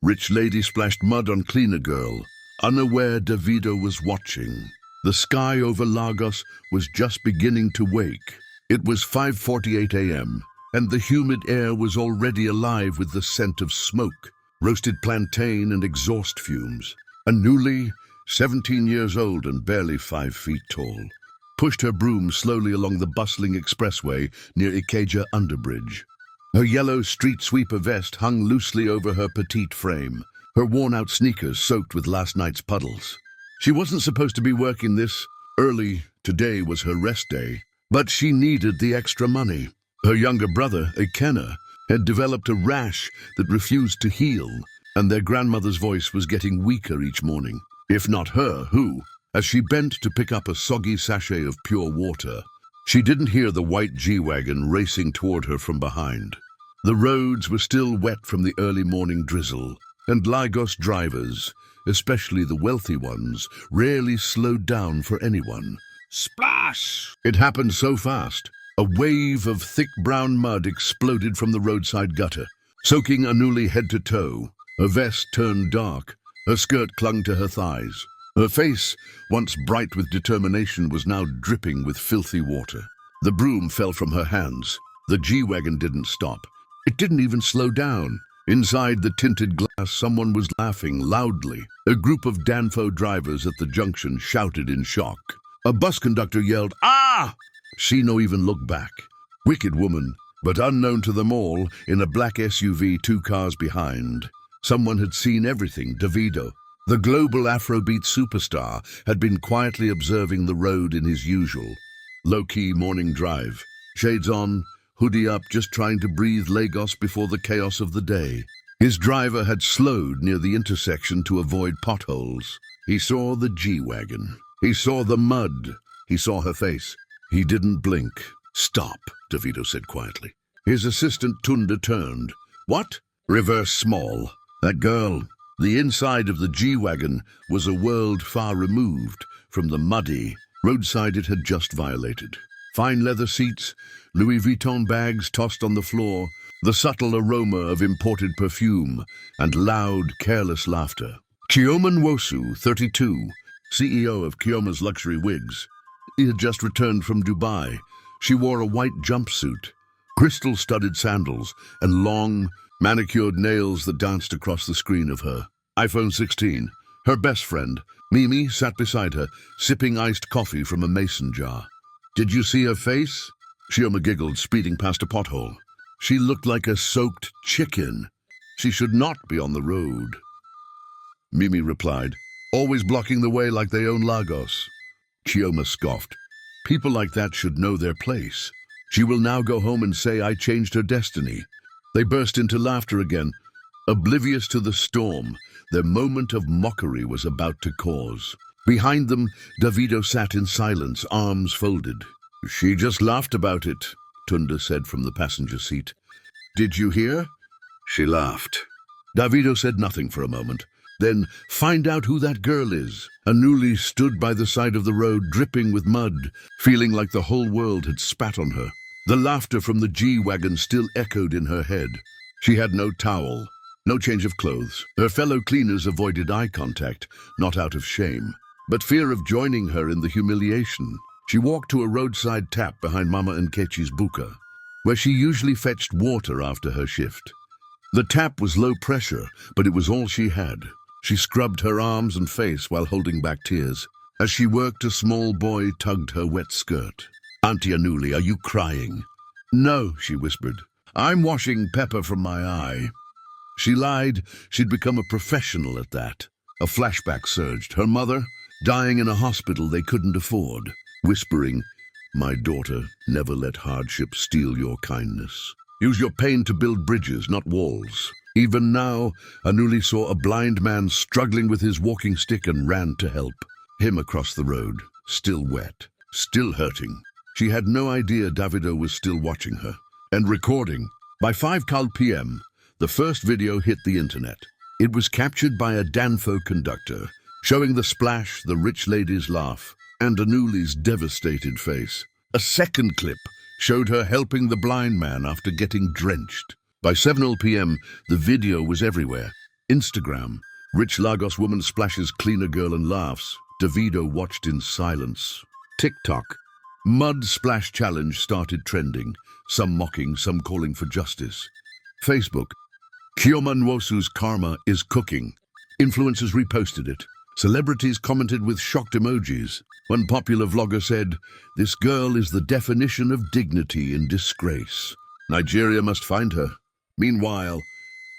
Rich lady splashed mud on cleaner girl. Unaware Davido was watching. The sky over Lagos was just beginning to wake. It was 5:48 a.m., and the humid air was already alive with the scent of smoke, roasted plantain and exhaust fumes. Anuli, 17 years old and barely 5 feet tall, pushed her broom slowly along the bustling expressway near Ikeja Underbridge. Her yellow street sweeper vest hung loosely over her petite frame, her worn-out sneakers soaked with last night's puddles. She wasn't supposed to be working this early. Today was her rest day, but she needed the extra money. Her younger brother, Ikenna, had developed a rash that refused to heal, and their grandmother's voice was getting weaker each morning. If not her, who? As she bent to pick up a soggy sachet of pure water, she didn't hear the white G-Wagon racing toward her from behind. The roads were still wet from the early morning drizzle, and Lagos drivers, especially the wealthy ones, rarely slowed down for anyone. Splash! It happened so fast. A wave of thick brown mud exploded from the roadside gutter, soaking Anuli head to toe. Her vest turned dark. Her skirt clung to her thighs. Her face, once bright with determination, was now dripping with filthy water. The broom fell from her hands. The G-Wagon didn't stop. It didn't even slow down. Inside the tinted glass, someone was laughing loudly. A group of Danfo drivers at the junction shouted in shock. A bus conductor yelled, "Ah!" She no even looked back. Wicked woman, but unknown to them all, in a black SUV 2 cars behind. Someone had seen everything. Davido, the global Afrobeat superstar, had been quietly observing the road in his usual low-key morning drive. Shades on, hoodie up, just trying to breathe Lagos before the chaos of the day. His driver had slowed near the intersection to avoid potholes. He saw the G-Wagon. He saw the mud. He saw her face. He didn't blink. "Stop," Davido said quietly. His assistant Tunda turned. "What?" "Reverse small." That girl. The inside of the G-Wagon was a world far removed from the muddy roadside it had just violated. Fine leather seats, Louis Vuitton bags tossed on the floor, the subtle aroma of imported perfume, and loud, careless laughter. Chioma Nwosu, 32, CEO of Chioma's Luxury Wigs. He had just returned from Dubai. She wore a white jumpsuit, crystal-studded sandals, and long, manicured nails that danced across the screen of her iPhone 16. Her best friend, Mimi, sat beside her, sipping iced coffee from a mason jar. "Did you see her face?" Chioma giggled, speeding past a pothole. "She looked like a soaked chicken. She should not be on the road." Mimi replied, "Always blocking the way like they own Lagos." Chioma scoffed. "People like that should know their place. She will now go home and say I changed her destiny." They burst into laughter again, oblivious to the storm their moment of mockery was about to cause. Behind them, Davido sat in silence, arms folded. "She just laughed about it," Tunda said from the passenger seat. "Did you hear?" "She laughed." Davido said nothing for a moment. "Then find out who that girl is." Anuli stood by the side of the road, dripping with mud, feeling like the whole world had spat on her. The laughter from the G-Wagon still echoed in her head. She had no towel, no change of clothes. Her fellow cleaners avoided eye contact, not out of shame, but fear of joining her in the humiliation. She walked to a roadside tap behind Mama Nkechi's buka, where she usually fetched water after her shift. The tap was low pressure, but it was all she had. She scrubbed her arms and face while holding back tears. As she worked, a small boy tugged her wet skirt. "Auntie Anuli, are you crying?" "No," she whispered. "I'm washing pepper from my eye." She lied. She'd become a professional at that. A flashback surged. Her mother, dying in a hospital they couldn't afford, whispering, "My daughter, never let hardship steal your kindness. Use your pain to build bridges, not walls." Even now, Anuli saw a blind man struggling with his walking stick and ran to help. Him across the road, still wet, still hurting. She had no idea Davido was still watching her and recording. By 5 p.m., the first video hit the internet. It was captured by a Danfo conductor, showing the splash, the rich lady's laugh, and Anuli's devastated face. A second clip showed her helping the blind man after getting drenched. By 7 p.m., the video was everywhere. Instagram. Rich Lagos woman splashes cleaner girl and laughs. Davido watched in silence. TikTok. Mud splash challenge started trending. Some mocking, some calling for justice. Facebook. Chioma Nwosu's karma is cooking. Influencers reposted it. Celebrities commented with shocked emojis. One popular vlogger said, "This girl is the definition of dignity in disgrace. Nigeria must find her." Meanwhile,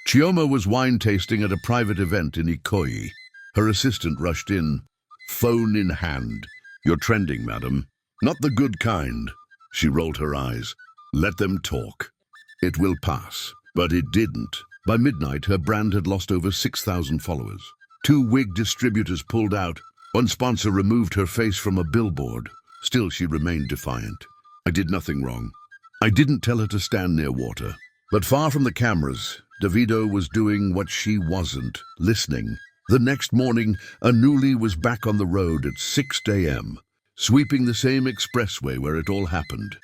Chioma was wine tasting at a private event in Ikoyi. Her assistant rushed in, phone in hand. "You're trending, madam." "Not the good kind." She rolled her eyes. "Let them talk. It will pass." But it didn't. By midnight, her brand had lost over 6,000 followers. 2 wig distributors pulled out. One sponsor removed her face from a billboard. Still, she remained defiant. "I did nothing wrong. I didn't tell her to stand near water." But far from the cameras, Davido was doing what she wasn't, listening. The next morning, Anuli was back on the road at 6 a.m., sweeping the same expressway where it all happened.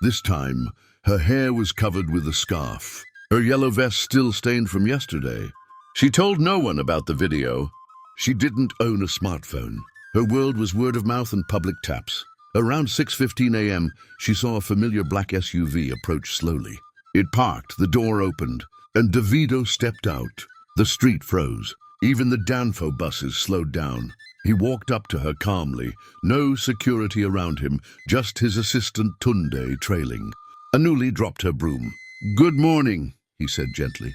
This time, her hair was covered with a scarf, her yellow vest still stained from yesterday. She told no one about the video. She didn't own a smartphone. Her world was word of mouth and public taps. Around 6:15 a.m., she saw a familiar black SUV approach slowly. It parked, the door opened, and Davido stepped out. The street froze. Even the Danfo buses slowed down. He walked up to her calmly, no security around him, just his assistant Tunde trailing. Anuli dropped her broom. "Good morning," he said gently.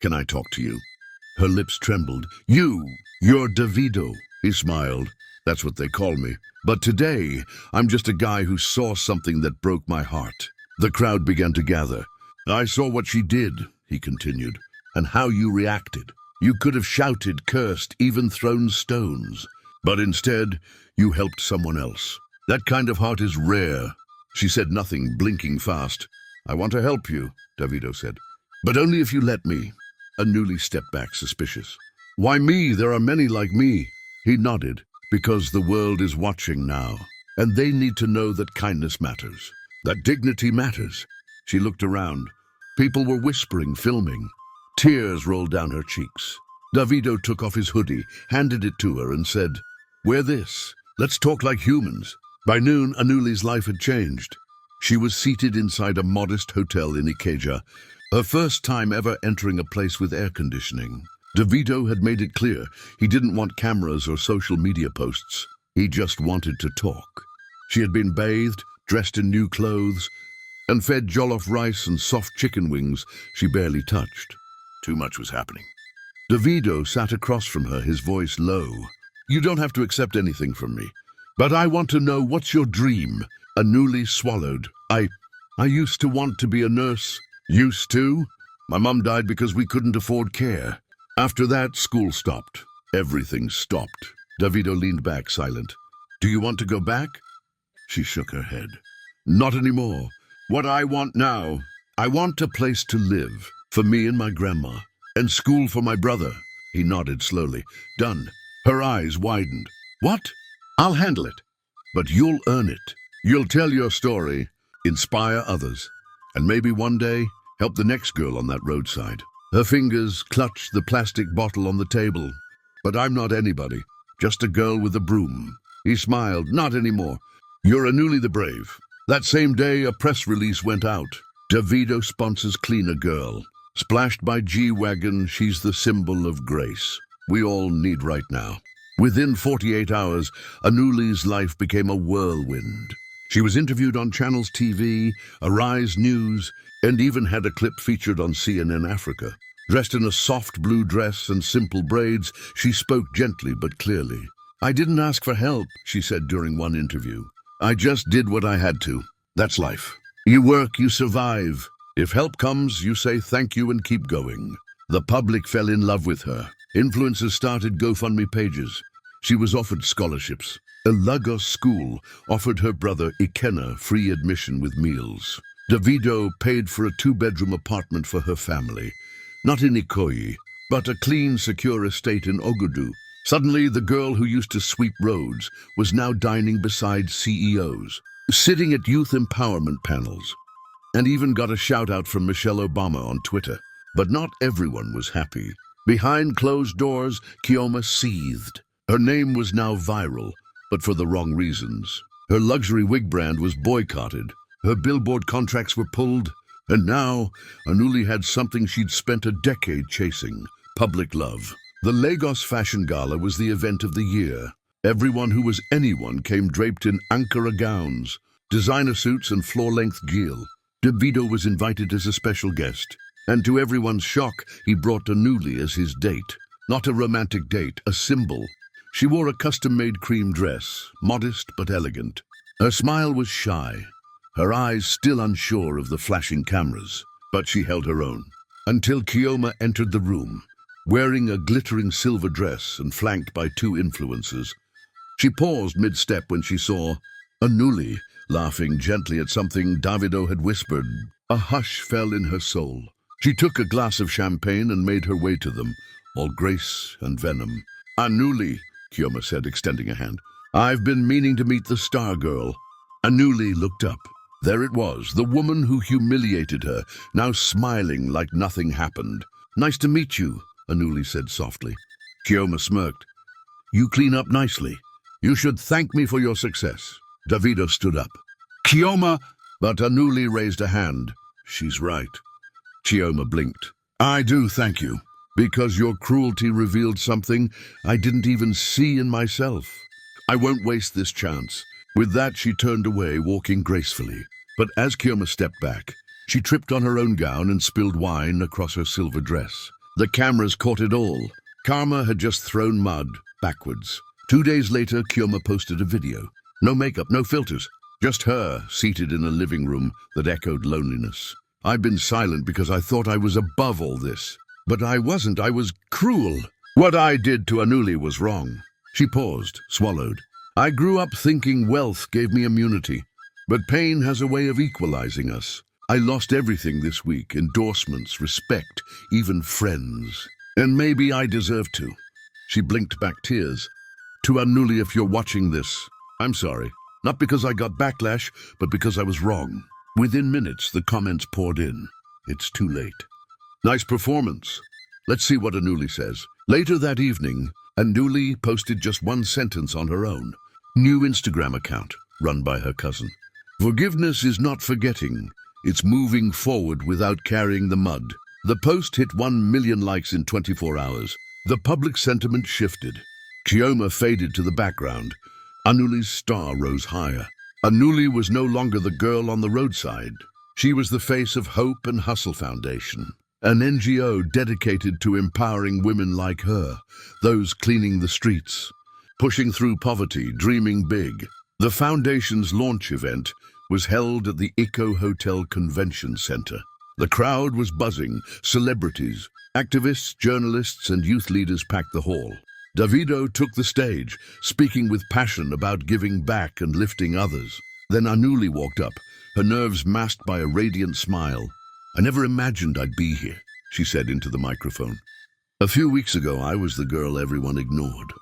"Can I talk to you?" Her lips trembled. You're Davido." He smiled. "That's what they call me. But today, I'm just a guy who saw something that broke my heart." The crowd began to gather. "I saw what she did," he continued, "and how you reacted. You could have shouted, cursed, even thrown stones. But instead, you helped someone else. That kind of heart is rare." She said nothing, blinking fast. "I want to help you," Davido said. "But only if you let me." Anuli stepped back, suspicious. "Why me? There are many like me." He nodded. "Because the world is watching now, and they need to know that kindness matters, that dignity matters." She looked around. People were whispering, filming. Tears rolled down her cheeks. Davido took off his hoodie, handed it to her, and said, "Wear this. Let's talk like humans." By noon, Anuli's life had changed. She was seated inside a modest hotel in Ikeja, her first time ever entering a place with air conditioning. Davido had made it clear he didn't want cameras or social media posts. He just wanted to talk. She had been bathed, dressed in new clothes, and fed jollof rice and soft chicken wings she barely touched. Too much was happening. Davido sat across from her, his voice low. "You don't have to accept anything from me, but I want to know, what's your dream?" Anuli swallowed. I used to want to be a nurse." "Used to? My mum died because we couldn't afford care. After that, school stopped. Everything stopped." Davido leaned back, silent. "Do you want to go back?" She shook her head. "Not anymore. What I want now, I want a place to live, for me and my grandma, and school for my brother." He nodded slowly. "Done." Her eyes widened. "What?" "I'll handle it. But you'll earn it. You'll tell your story, inspire others, and maybe one day help the next girl on that roadside." Her fingers clutched the plastic bottle on the table. "But I'm not anybody, just a girl with a broom." He smiled. "Not anymore. You're Anuli the Brave." That same day, a press release went out. Davido sponsors Cleaner Girl. Splashed by G-Wagon, she's the symbol of grace we all need right now. Within 48 hours, Anuli's life became a whirlwind. She was interviewed on Channels TV, Arise News, and even had a clip featured on CNN Africa. Dressed in a soft blue dress and simple braids, she spoke gently but clearly. "I didn't ask for help," she said during one interview. "I just did what I had to. That's life. You work, you survive. If help comes, you say thank you and keep going." The public fell in love with her. Influencers started GoFundMe pages. She was offered scholarships. A Lagos school offered her brother Ikenna free admission with meals. Davido paid for a 2-bedroom apartment for her family. Not in Ikoyi, but a clean, secure estate in Ogudu. Suddenly, the girl who used to sweep roads was now dining beside CEOs, sitting at youth empowerment panels, and even got a shout-out from Michelle Obama on Twitter. But not everyone was happy. Behind closed doors, Kioma seethed. Her name was now viral, but for the wrong reasons. Her luxury wig brand was boycotted. Her billboard contracts were pulled. And now, Anuli had something she'd spent a decade chasing: public love. The Lagos Fashion Gala was the event of the year. Everyone who was anyone came draped in Ankara gowns, designer suits and floor-length gear. Davido was invited as a special guest, and to everyone's shock, he brought Anuli as his date. Not a romantic date, a symbol. She wore a custom-made cream dress, modest but elegant. Her smile was shy, her eyes still unsure of the flashing cameras, but she held her own. Until Kioma entered the room, wearing a glittering silver dress and flanked by two influencers. She paused mid-step when she saw Anuli laughing gently at something Davido had whispered. A hush fell in her soul. She took a glass of champagne and made her way to them, all grace and venom. "Anuli," Kioma said, extending a hand. "I've been meaning to meet the star girl." Anuli looked up. There it was, the woman who humiliated her, now smiling like nothing happened. "Nice to meet you," Anuli said softly. Kioma smirked. "You clean up nicely. You should thank me for your success." Davido stood up. "Kioma!" But Anuli raised a hand. "She's right." Kioma blinked. "I do thank you, because your cruelty revealed something I didn't even see in myself. I won't waste this chance." With that, she turned away, walking gracefully. But as Kioma stepped back, she tripped on her own gown and spilled wine across her silver dress. The cameras caught it all. Karma had just thrown mud backwards. 2 days later, Kioma posted a video. No makeup, no filters. Just her, seated in a living room that echoed loneliness. "I've been silent because I thought I was above all this. But I wasn't, I was cruel. What I did to Anuli was wrong." She paused, swallowed. "I grew up thinking wealth gave me immunity, but pain has a way of equalizing us. I lost everything this week: endorsements, respect, even friends. And maybe I deserve to." She blinked back tears. "To Anuli, if you're watching this, I'm sorry. Not because I got backlash, but because I was wrong." Within minutes, the comments poured in. "It's too late." "Nice performance." Let's see what Anuli says. Later that evening, Anuli posted just one sentence on her own. New Instagram account, run by her cousin. "Forgiveness is not forgetting. It's moving forward without carrying the mud." The post hit 1 million likes in 24 hours. The public sentiment shifted. Kioma faded to the background. Anuli's star rose higher. Anuli was no longer the girl on the roadside. She was the face of Hope and Hustle Foundation, an NGO dedicated to empowering women like her, those cleaning the streets, pushing through poverty, dreaming big. The foundation's launch event was held at the Eco Hotel Convention Center. The crowd was buzzing. Celebrities, activists, journalists, and youth leaders packed the hall. Davido took the stage, speaking with passion about giving back and lifting others. Then Anuli walked up, her nerves masked by a radiant smile. "I never imagined I'd be here," she said into the microphone. "A few weeks ago, I was the girl everyone ignored.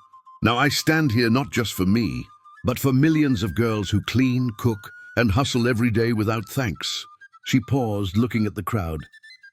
Now I stand here not just for me, but for millions of girls who clean, cook, and hustle every day without thanks." She paused, looking at the crowd.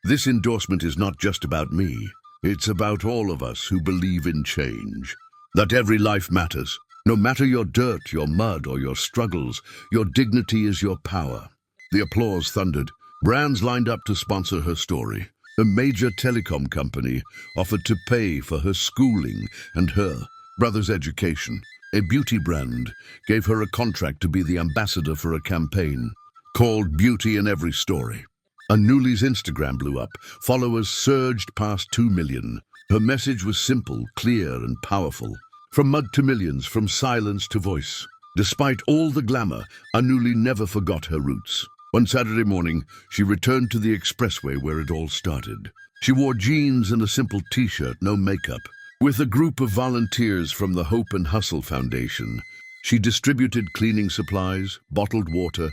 "This endorsement is not just about me. It's about all of us who believe in change. That every life matters. No matter your dirt, your mud, or your struggles, your dignity is your power." The applause thundered. Brands lined up to sponsor her story. A major telecom company offered to pay for her schooling and her brother's education. A beauty brand gave her a contract to be the ambassador for a campaign called Beauty in Every Story. Anuli's Instagram blew up. Followers surged past 2 million. Her message was simple, clear, and powerful. From mud to millions, from silence to voice. Despite all the glamour, Anuli never forgot her roots. One Saturday morning, she returned to the expressway where it all started. She wore jeans and a simple t-shirt, no makeup. With a group of volunteers from the Hope and Hustle Foundation, she distributed cleaning supplies, bottled water,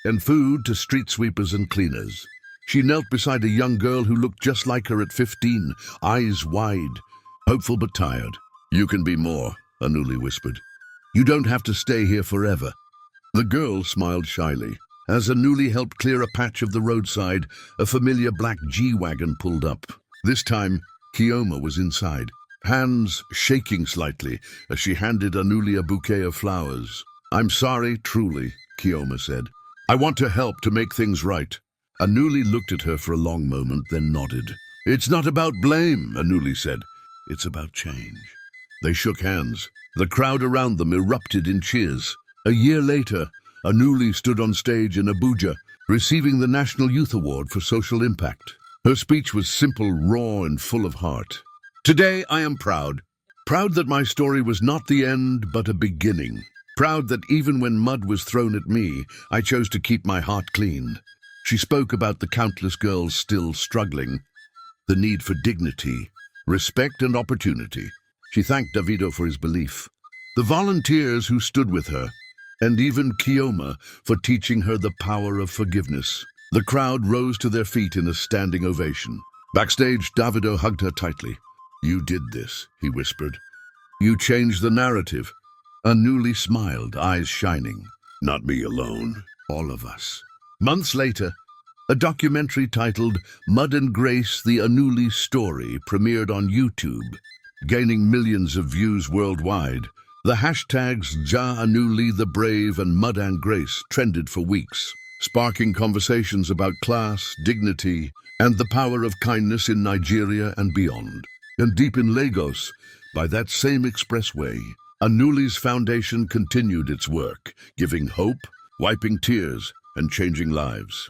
and food to street sweepers and cleaners. She knelt beside a young girl who looked just like her at 15, eyes wide, hopeful but tired. "You can be more," Anuli whispered. "You don't have to stay here forever." The girl smiled shyly. As Anuli helped clear a patch of the roadside, a familiar black G-Wagon pulled up. This time, Kioma was inside, hands shaking slightly as she handed Anuli a bouquet of flowers. "I'm sorry, truly," Kioma said. "I want to help to make things right." Anuli looked at her for a long moment, then nodded. "It's not about blame," Anuli said. "It's about change." They shook hands. The crowd around them erupted in cheers. A year later, Anuli stood on stage in Abuja, receiving the National Youth Award for Social Impact. Her speech was simple, raw, and full of heart. "Today I am proud. Proud that my story was not the end, but a beginning. Proud that even when mud was thrown at me, I chose to keep my heart clean." She spoke about the countless girls still struggling, the need for dignity, respect, and opportunity. She thanked Davido for his belief, the volunteers who stood with her, and even Kioma for teaching her the power of forgiveness. The crowd rose to their feet in a standing ovation. Backstage, Davido hugged her tightly. "You did this," he whispered. "You changed the narrative." Anuli smiled, eyes shining. "Not me alone, all of us." Months later, a documentary titled Mud and Grace, the Anuli Story premiered on YouTube, gaining millions of views worldwide. The hashtags Ja Anuli the Brave and Mud and Grace trended for weeks, sparking conversations about class, dignity, and the power of kindness in Nigeria and beyond. And deep in Lagos, by that same expressway, Anuli's foundation continued its work, giving hope, wiping tears, and changing lives.